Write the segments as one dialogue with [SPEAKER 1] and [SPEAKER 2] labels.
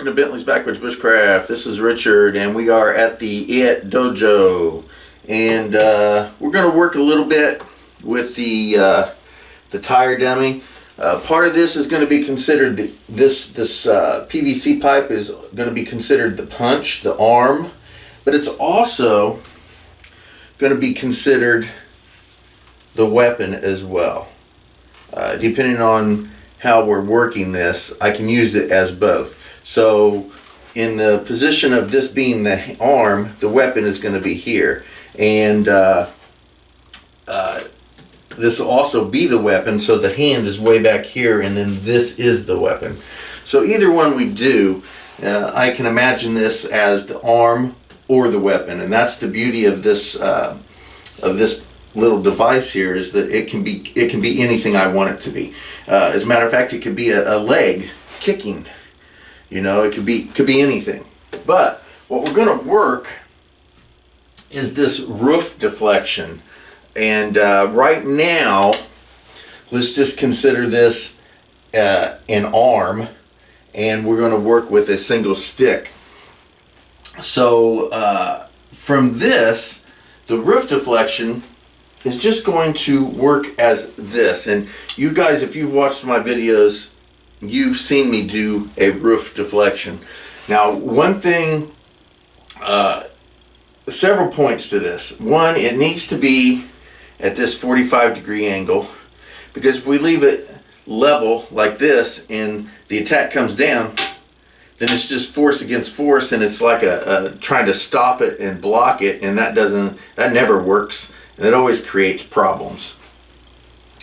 [SPEAKER 1] welcome to Bentley's Backwoods Bushcraft. This is Richard, and we are at the It Dojo, and we're going to work a little bit with the tire dummy. Part of this is going to be considered this PVC pipe is going to be considered the punch, the arm, but it's also going to be considered the weapon as well. Depending on how we're working this, I can use it as both. So in the position of this being the arm, the weapon is going to be here, and this will also be the weapon, so the hand is way back here, and then this is the weapon. So either one we do, I can imagine this as the arm or the weapon, and that's the beauty of this little device here, is that it can be anything I want it to be. As a matter of fact, it could be a leg kicking. You know, it could be anything. But what we're going to work is this roof deflection. And right now, let's just consider this an arm, and we're going to work with a single stick. So from this, the roof deflection is just going to work as this. And you guys, if you've watched my videos, you've seen me do a roof deflection. Now, one thing, several points to this. One, it needs to be at this 45-degree angle, because if we leave it level like this and the attack comes down, then it's just force against force, and it's like trying to stop it and block it, and that never works. And it always creates problems.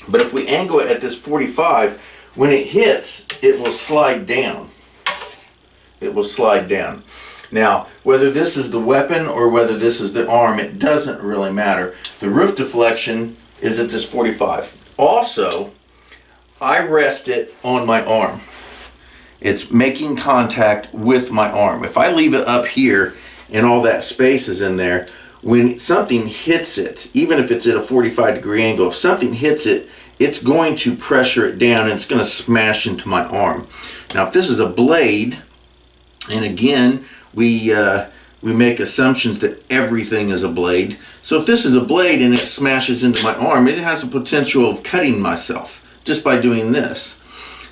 [SPEAKER 1] But if we angle it at this 45, when it hits, it will slide down. It will slide down. Now, whether this is the weapon or whether this is the arm, it doesn't really matter. The roof deflection is at this 45. Also, I rest it on my arm. It's making contact with my arm. If I leave it up here and all that space is in there, when something hits it, even if it's at a 45-degree angle, if something hits it, it's going to pressure it down, and it's going to smash into my arm. Now, if this is a blade, and again, we make assumptions that everything is a blade. So if this is a blade and it smashes into my arm, it has a potential of cutting myself just by doing this.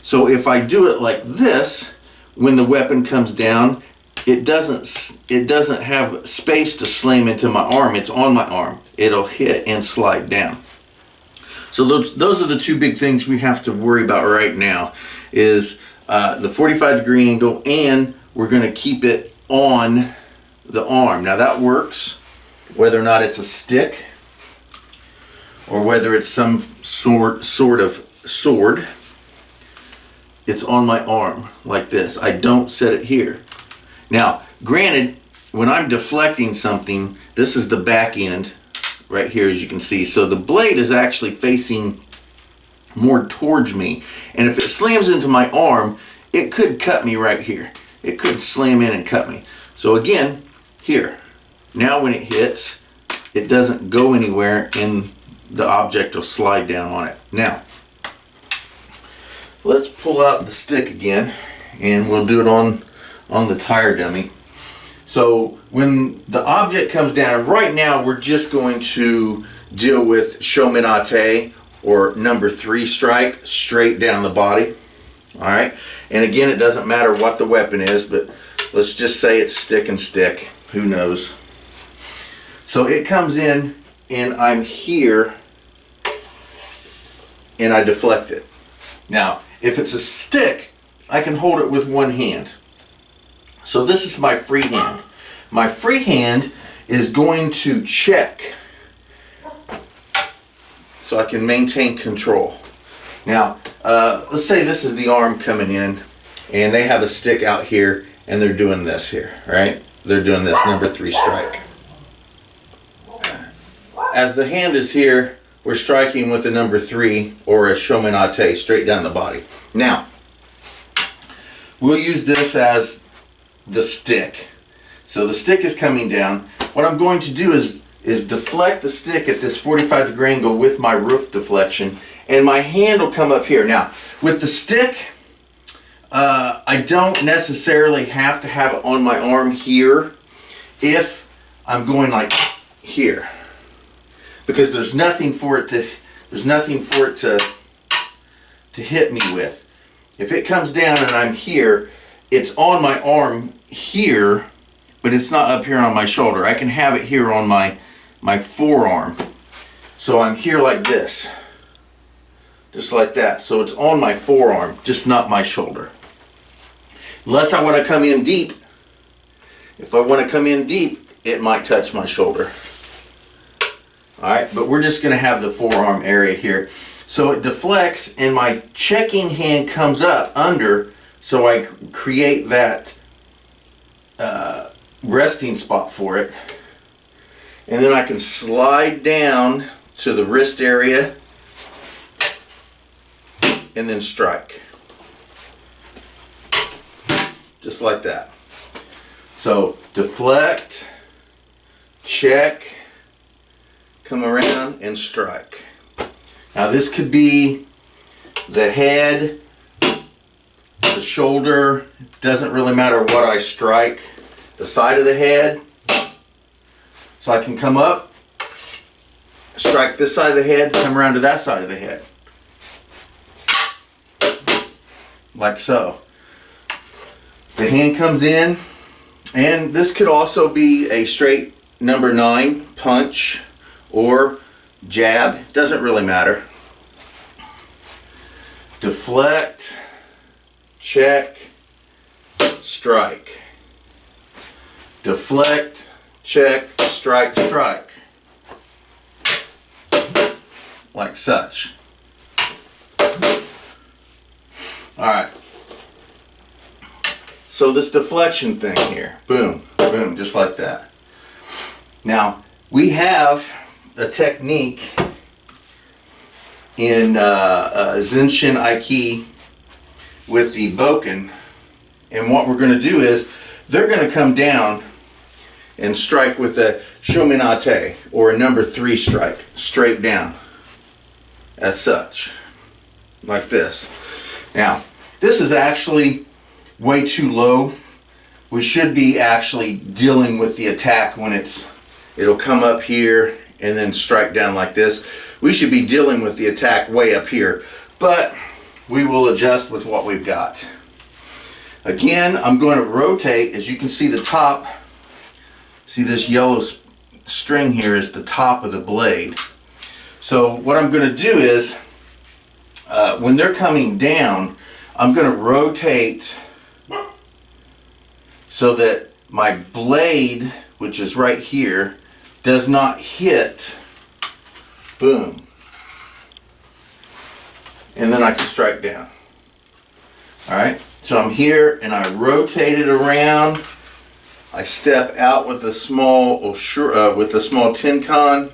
[SPEAKER 1] So if I do it like this, when the weapon comes down, it doesn't have space to slam into my arm. It's on my arm. It'll hit and slide down. So those are the two big things we have to worry about right now, is the 45-degree angle, and we're going to keep it on the arm. Now that works whether or not it's a stick or whether it's some sort of sword. It's on my arm like this. I don't set it here. Now, granted, when I'm deflecting something, this is the back end right here, as you can see. So the blade is actually facing more towards me. And if it slams into my arm, it could cut me right here. It could slam in and cut me. So again, here. Now when it hits, it doesn't go anywhere, and the object will slide down on it. Now, let's pull out the stick again, and we'll do it on the tire dummy. So when the object comes down, right now we're just going to deal with shominate, or number 3 strike, straight down the body. Alright, and again, it doesn't matter what the weapon is, but let's just say it's stick and stick, who knows. So it comes in, and I'm here, and I deflect it. Now, if it's a stick, I can hold it with one hand. So this is my free hand. My free hand is going to check so I can maintain control. Now, let's say this is the arm coming in, and they have a stick out here, and they're doing this here, right? They're doing this, number 3 strike. As the hand is here, we're striking with a number 3 or a shominate, straight down the body. Now, we'll use this as the stick. So the stick is coming down. What I'm going to do is deflect the stick at this 45-degree angle with my roof deflection, and my hand will come up here. Now, with the stick, I don't necessarily have to have it on my arm here if I'm going like here, because there's nothing for it to hit me with. If it comes down and I'm here, it's on my arm here, but it's not up here on my shoulder. I can have it here on my forearm. So I'm here like this, just like that. So it's on my forearm, just not my shoulder. Unless I want to come in deep. If I want to come in deep, it might touch my shoulder. Alright, but we're just going to have the forearm area here. So it deflects and my checking hand comes up under, so I create that resting spot for it. And then I can slide down to the wrist area and then strike. Just like that. So deflect, check, come around and strike. Now this could be the head, the shoulder, doesn't really matter what I strike. The side of the head. So I can come up, strike this side of the head, come around to that side of the head. Like so. The hand comes in, and this could also be a straight number 9 punch or jab, doesn't really matter. Deflect, check, strike. Deflect, check, strike, strike. Like such. Alright. So this deflection thing here, boom, boom, just like that. Now, we have a technique in Zenshin Aiki with the boken, and what we're going to do is they're going to come down and strike with a shominate, or a number 3 strike, straight down, as such, like this. Now, this is actually way too low. We should be actually dealing with the attack when it'll come up here and then strike down like this. We should be dealing with the attack way up here, but we will adjust with what we've got. Again, I'm going to rotate. As you can see, the top, see this yellow string here is the top of the blade. So what I'm going to do is, when they're coming down, I'm going to rotate so that my blade, which is right here, does not hit, boom, and then I can strike down. Alright, so I'm here and I rotate it around. I step out with a small tin con,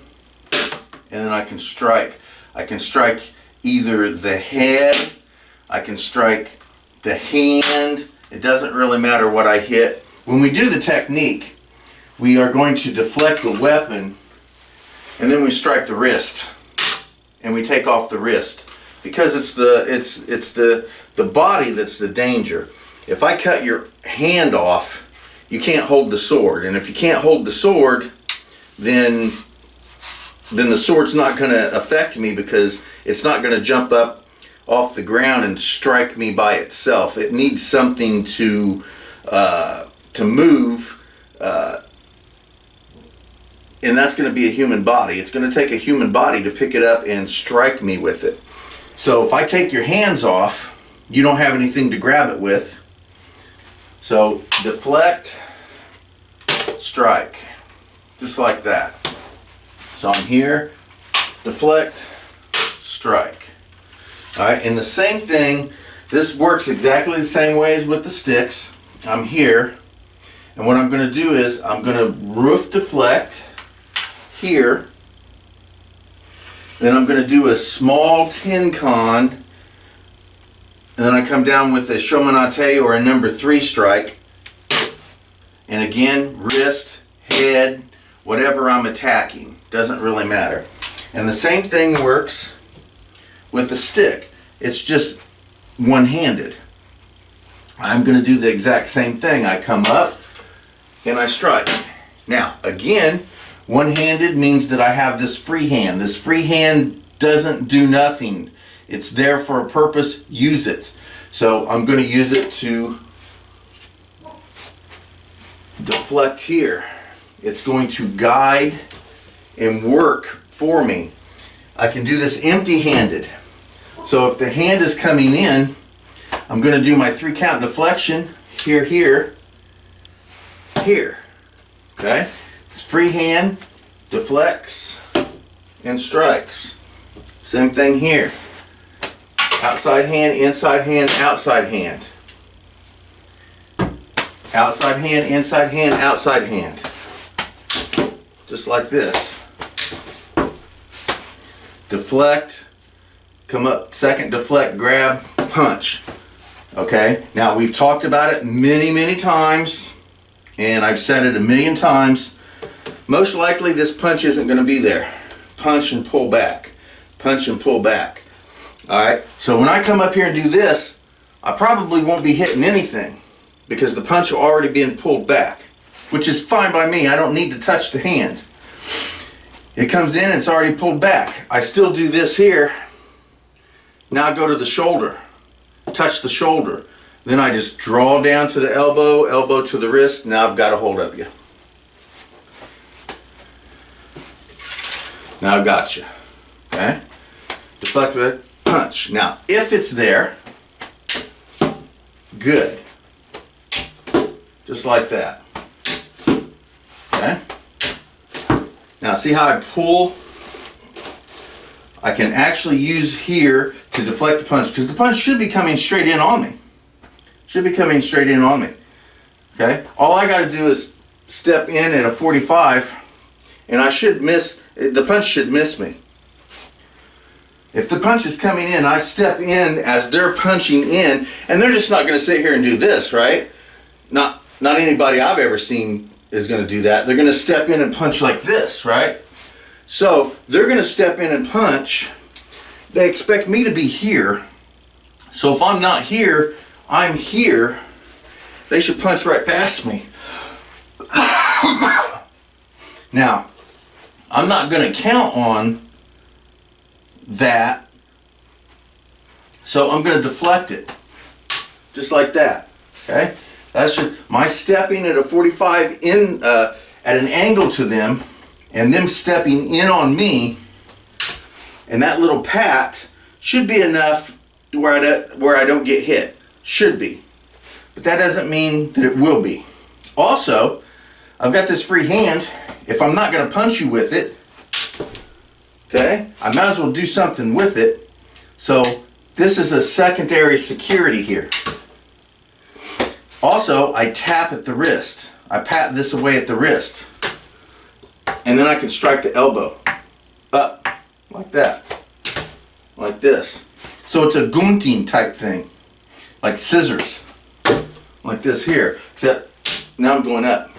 [SPEAKER 1] and then I can strike. I can strike either the head, I can strike the hand. It doesn't really matter what I hit. When we do the technique, we are going to deflect the weapon, and then we strike the wrist, and we take off the wrist, because it's the body that's the danger. If I cut your hand off, you can't hold the sword, and if you can't hold the sword, then the sword's not going to affect me, because it's not going to jump up off the ground and strike me by itself. It needs something to move, and that's going to be a human body. It's going to take a human body to pick it up and strike me with it. So if I take your hands off, you don't have anything to grab it with. So deflect, strike, just like that. So I'm here, deflect, strike. Alright, and the same thing, this works exactly the same way as with the sticks. I'm here, and what I'm going to do is I'm going to roof deflect here, then I'm going to do a small tin con, and then I come down with a shominate or a number 3 strike, and again, wrist, head, whatever I'm attacking, doesn't really matter. And the same thing works with the stick. It's just one-handed. I'm going to do the exact same thing. I come up and I strike. Now, again, one-handed means that I have this free hand. This free hand doesn't do nothing. It's there for a purpose. Use it. So I'm going to use it to deflect here. It's going to guide and work for me. I can do this empty-handed. So if the hand is coming in, I'm going to do my 3-count deflection here, here, here. Okay? This free hand deflects and strikes. Same thing here. Outside hand, inside hand, outside hand. Outside hand, inside hand, outside hand. Just like this. Deflect, come up, second deflect, grab, punch. Okay, now we've talked about it many times, and I've said it a million times. Most likely this punch isn't going to be there. Punch and pull back. Punch and pull back. Alright, so when I come up here and do this, I probably won't be hitting anything because the punch will already been pulled back, which is fine by me. I don't need to touch the hand. It comes in, it's already pulled back. I still do this here. Now I go to the shoulder. Touch the shoulder. Then I just draw down to the elbow, elbow to the wrist. Now I've got a hold of you. Now I've got you. Okay? Deflect with it, punch. Now, if it's there, good. Just like that. Okay? Now see how I pull? I can actually use here to deflect the punch because the punch should be coming straight in on me. Should be coming straight in on me. Okay? All I got to do is step in at a 45 and I should miss, the punch should miss me. If the punch is coming in, I step in as they're punching in, and they're just not going to sit here and do this, right? Not anybody I've ever seen is going to do that. They're going to step in and punch like this, right? So they're going to step in and punch. They expect me to be here. So if I'm not here, I'm here. They should punch right past me. Now, I'm not going to count on that. So I'm going to deflect it. Just like that. Okay? That's my stepping at a 45 in at an angle to them, and them stepping in on me, and that little pat should be enough to where I don't get hit. Should be. But that doesn't mean that it will be. Also, I've got this free hand. If I'm not going to punch you with it, okay, I might as well do something with it. So this is a secondary security here. Also, I tap at the wrist. I pat this away at the wrist. And then I can strike the elbow. Up. Like that. Like this. So it's a gunting type thing. Like scissors. Like this here. Except now I'm going up.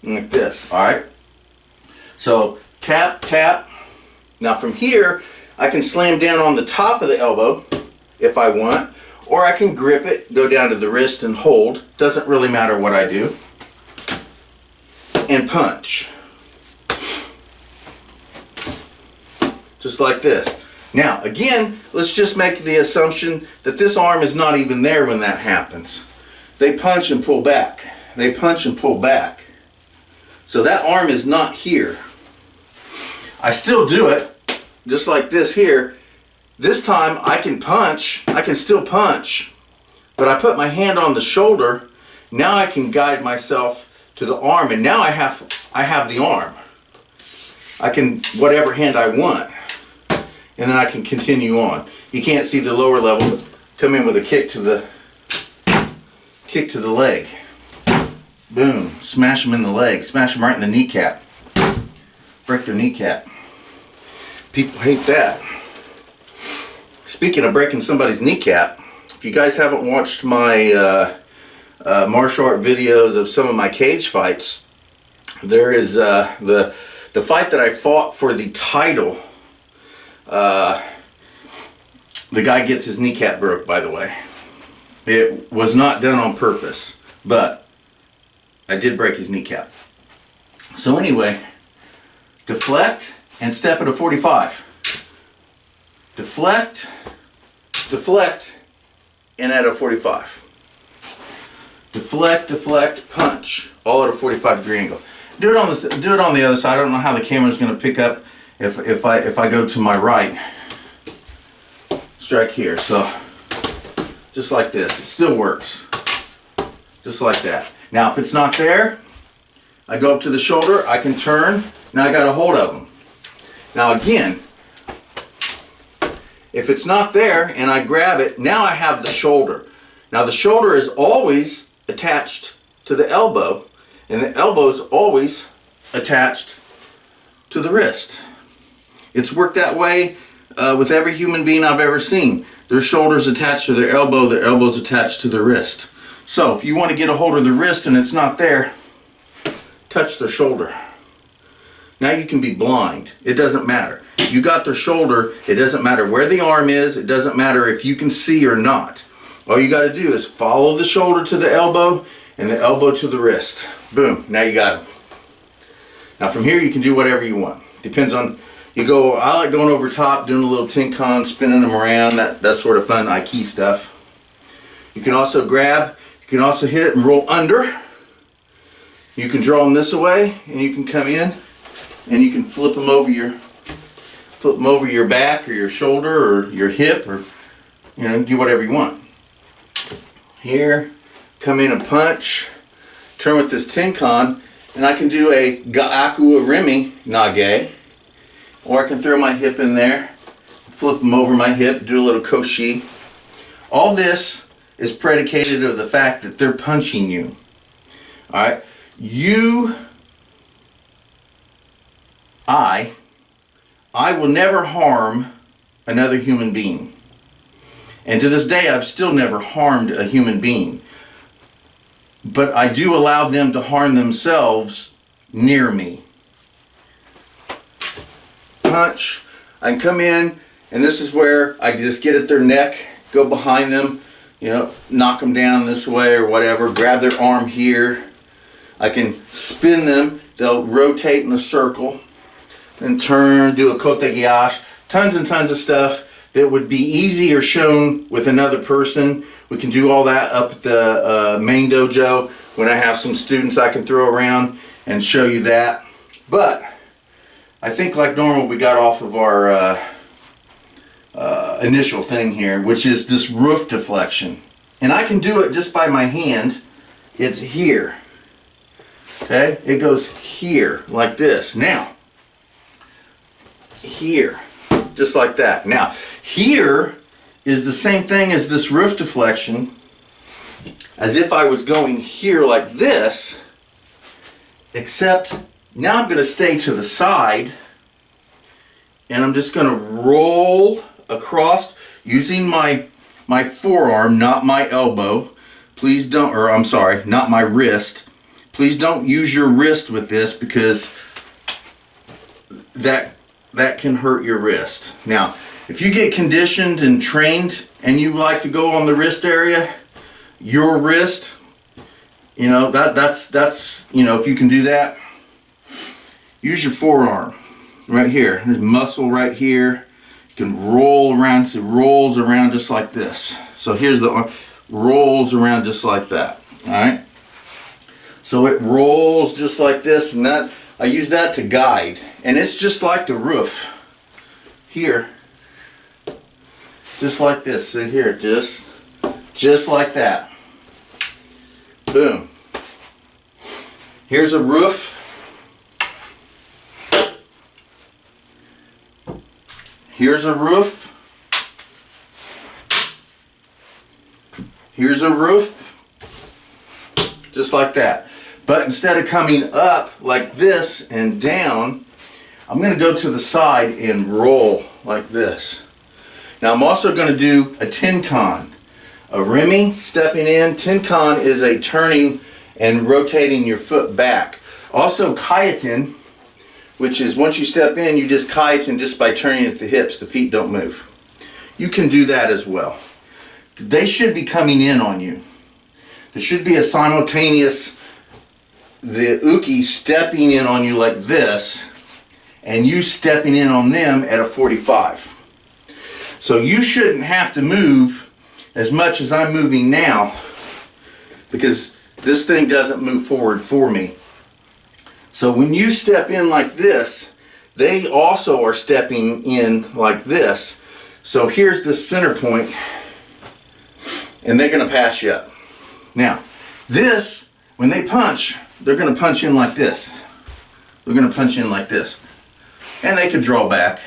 [SPEAKER 1] Like this. Alright? So tap, tap. Now from here, I can slam down on the top of the elbow if I want. Or I can grip it, go down to the wrist and hold. Doesn't really matter what I do. And punch. Just like this. Now, again, let's just make the assumption that this arm is not even there when that happens. They punch and pull back. They punch and pull back. So that arm is not here. I still do it, just like this here. This time I can punch, I can still punch, but I put my hand on the shoulder. Now I can guide myself to the arm, and now I have the arm. I can, whatever hand I want, and then I can continue on. You can't see the lower level, but come in with a kick to the leg. Boom, smash them in the leg, smash them right in the kneecap. Break their kneecap. People hate that. Speaking of breaking somebody's kneecap, if you guys haven't watched my martial art videos of some of my cage fights, there is the fight that I fought for the title. The guy gets his kneecap broke, by the way. It was not done on purpose, but I did break his kneecap. So anyway, deflect and step at a 45. Deflect, deflect, and at a 45. Deflect, deflect, punch, all at a 45-degree angle. Do it on this. Do it on the other side. I don't know how the camera is going to pick up if I go to my right. Strike here. So just like this. It still works. Just like that. Now, if it's not there, I go up to the shoulder. I can turn. Now I got a hold of them. Now again, if it's not there and I grab it, now I have the shoulder. Now the shoulder is always attached to the elbow, and the elbow is always attached to the wrist. It's worked that way with every human being I've ever seen. Their shoulder's attached to their elbow's attached to their wrist. So if you want to get a hold of the wrist and it's not there, touch their shoulder. Now you can be blind. It doesn't matter. You got their shoulder. It doesn't matter where the arm is. It doesn't matter if you can see or not. All you got to do is follow the shoulder to the elbow and the elbow to the wrist. Boom. Now you got them. Now from here you can do whatever you want. Depends on, I like going over top, doing a little tenkan, spinning them around, that sort of fun Aiki stuff. You can also grab, you can also hit it and roll under. You can draw them this way, and you can come in and you can flip them over your back or your shoulder or your hip, or do whatever you want. Here, come in and punch, turn with this tenkan, and I can do a ga'aku rimi nage, or I can throw my hip in there, flip them over my hip, do a little koshi. All this is predicated of the fact that they're punching you. Alright? I will never harm another human being. And to this day, I've still never harmed a human being. But I do allow them to harm themselves near me. Punch. I can come in, and this is where I just get at their neck, go behind them, knock them down this way or whatever, grab their arm here. I can spin them. They'll rotate in a circle and turn, do a kote gyash. Tons and tons of stuff that would be easier shown with another person. We can do all that up at the main dojo. When I have some students I can throw around and show you that. But I think like normal we got off of our initial thing here, which is this roof deflection. And I can do it just by my hand. It's here. Okay? It goes here like this. Now, here. Just like that. Now, here is the same thing as this roof deflection, as if I was going here like this, except now I'm going to stay to the side, and I'm just going to roll across using my forearm, not my elbow. Please don't, or I'm sorry, not my wrist. Please don't use your wrist with this, because that can hurt your wrist. Now, if you get conditioned and trained and you like to go on the wrist area, your wrist, that's if you can do that, use your forearm right here. There's muscle right here. You can roll around. So it rolls around just like this. So here's the arm, rolls around just like that. All right. So it rolls just like this, and that I use that to guide, and it's just like the roof here, just like this. See here, just like that. Boom. Here's a roof. Here's a roof. Here's a roof. Just like that. But instead of coming up like this and down, I'm going to go to the side and roll like this. Now I'm also going to do a tenkan. A rimi, stepping in. Tenkan is a turning and rotating your foot back. Also kaiten, which is once you step in, you just kaiten just by turning at the hips. The feet don't move. You can do that as well. they should be coming in on you. There should be a simultaneous, the uke stepping in on you like this, and you stepping in on them at a 45. So you shouldn't have to move as much as I'm moving now, because this thing doesn't move forward for me. So when you step in like this, they also are stepping in like this. So here's the center point, and they're going to pass you up. Now, this, when they punch, they're going to punch in like this. They're going to punch in like this. And they could draw back.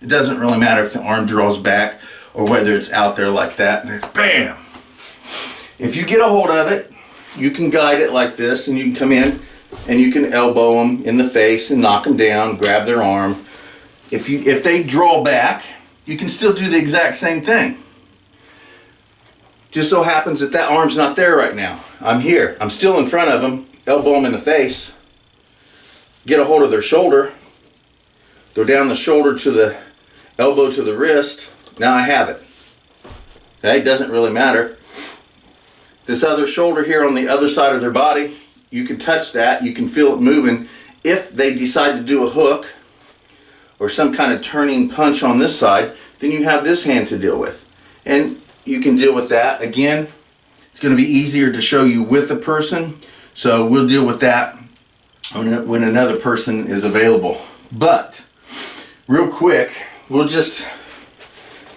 [SPEAKER 1] It doesn't really matter if the arm draws back or whether it's out there like that. Bam! If you get a hold of it, you can guide it like this, and you can come in and you can elbow them in the face and knock them down, grab their arm. If they draw back, you can still do the exact same thing. Just so happens that that arm's not there right now. I'm here. I'm still in front of them. Elbow them in the face. Get a hold of their shoulder. Go down the shoulder to the elbow to the wrist. Now I have it. Okay, doesn't really matter. This other shoulder here on the other side of their body, you can touch that. You can feel it moving. If they decide to do a hook or some kind of turning punch on this side, then you have this hand to deal with. And you can deal with that. Again, it's going to be easier to show you with a person, so we'll deal with that when another person is available. But real quick, this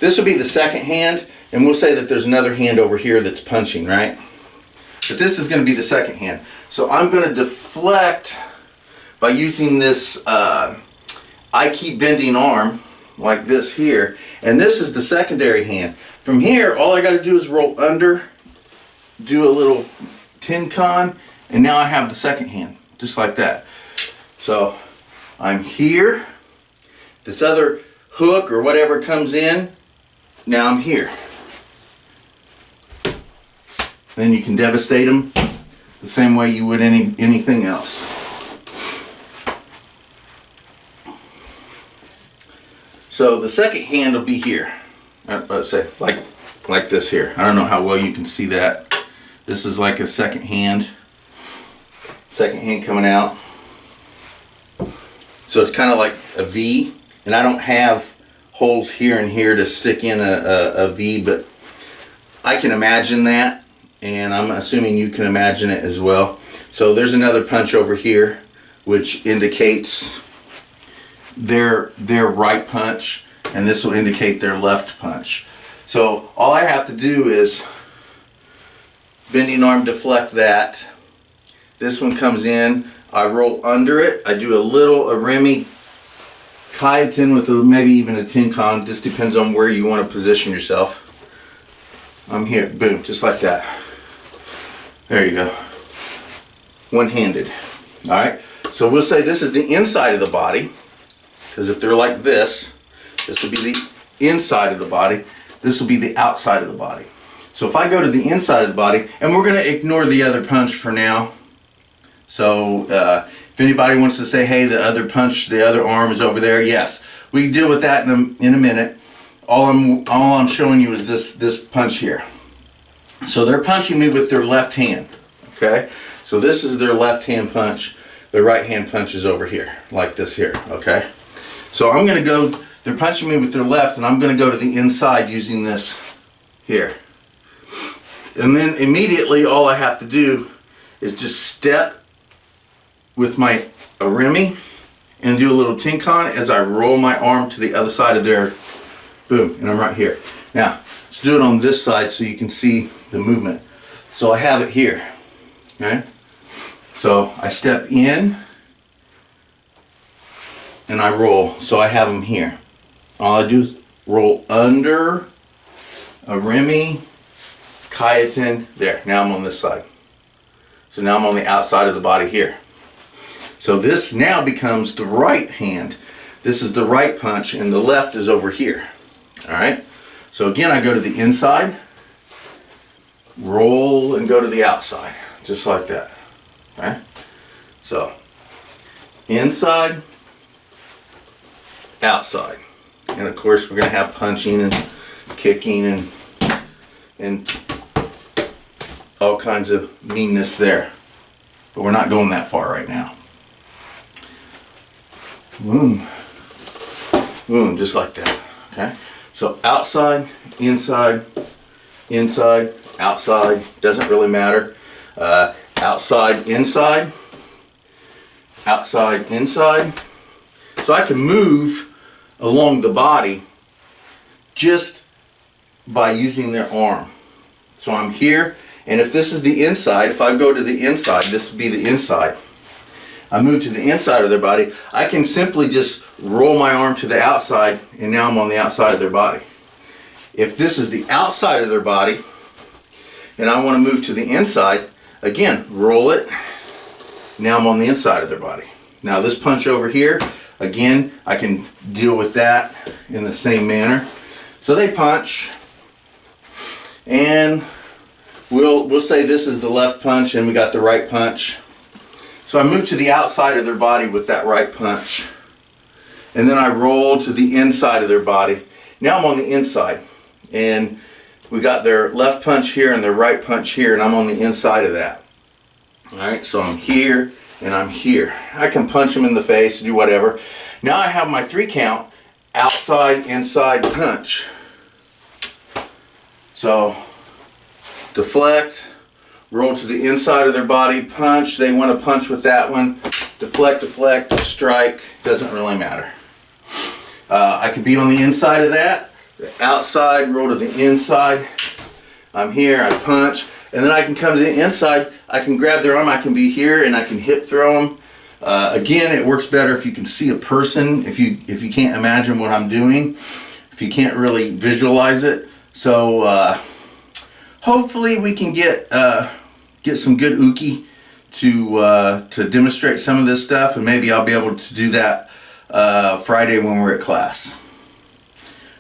[SPEAKER 1] will be the second hand, and we'll say that there's another hand over here that's punching, right? But this is going to be the second hand. So I'm going to deflect by using this Aiki bending arm like this here, and this is the secondary hand. From here, all I got to do is roll under, do a little tin con, and now I have the second hand, just like that. So I'm here, this other hook or whatever comes in, now I'm here. Then you can devastate them the same way you would anything else. So the second hand will be here. Let's say like this here. I don't know how well you can see that. This is like a second hand coming out. So it's kind of like a V, and I don't have holes here and here to stick in a V, but I can imagine that, and I'm assuming you can imagine it as well. So there's another punch over here which indicates their right punch, and this will indicate their left punch. So all I have to do is bending arm deflect that. This one comes in, I roll under it, I do a Remy Kaiten with maybe even a tin con, just depends on where you want to position yourself. I'm here, boom, just like that. There you go. One-handed. Alright, so we'll say this is the inside of the body, because if they're like this will be the inside of the body, this will be the outside of the body. So if I go to the inside of the body, and we're going to ignore the other punch for now. So if anybody wants to say, hey, the other punch, the other arm is over there, yes, we can deal with that in a minute. All I'm showing you is this punch here. So they're punching me with their left hand. Okay, so this is their left hand punch. Their right hand punch is over here, like this here. Okay, so I'm going to go. They're punching me with their left, and I'm going to go to the inside using this here. And then immediately all I have to do is just step with my Remy and do a little tinkon as I roll my arm to the other side of their, boom, and I'm right here. Now, let's do it on this side so you can see the movement. So I have it here, okay? So I step in and I roll, so I have them here. All I do is roll under a Remy Kaiten, there, now I'm on this side. So now I'm on the outside of the body here. So this now becomes the right hand. This is the right punch, and the left is over here. Alright? So again, I go to the inside, roll, and go to the outside. Just like that. Okay? So, inside, outside. And of course, we're going to have punching and kicking and and all kinds of meanness there. But we're not going that far right now. Boom. Boom, just like that. Okay? So outside, inside, inside, outside, doesn't really matter. Outside, inside, outside, inside. So I can move along the body just by using their arm. So I'm here, and if this is the inside, if I go to the inside, this would be the inside. I move to the inside of their body, I can simply just roll my arm to the outside, and now I'm on the outside of their body. If this is the outside of their body, and I want to move to the inside, again, roll it, now I'm on the inside of their body. Now this punch over here, again, I can deal with that in the same manner. So they punch, and we'll say this is the left punch and we got the right punch. So I move to the outside of their body with that right punch. And then I roll to the inside of their body. Now I'm on the inside. And we got their left punch here and their right punch here, and I'm on the inside of that. Alright, so I'm here and I'm here. I can punch them in the face, do whatever. Now I have my 3 count, outside, inside, punch. So, deflect, roll to the inside of their body, punch. They want to punch with that one. Deflect, deflect, strike. Doesn't really matter. I could be on the inside of that. The outside, roll to the inside. I'm here, I punch. And then I can come to the inside. I can grab their arm. I can be here and I can hip throw them. Again, it works better if you can see a person. If you can't imagine what I'm doing. If you can't really visualize it. So, hopefully we can get some good uke to demonstrate some of this stuff, and maybe I'll be able to do that Friday when we're at class.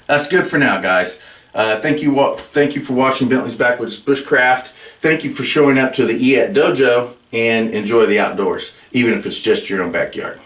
[SPEAKER 1] That's good for now, guys. Thank you for watching Bentley's Backwoods Bushcraft. Thank you for showing up to the EAT Dojo, and enjoy the outdoors, even if it's just your own backyard.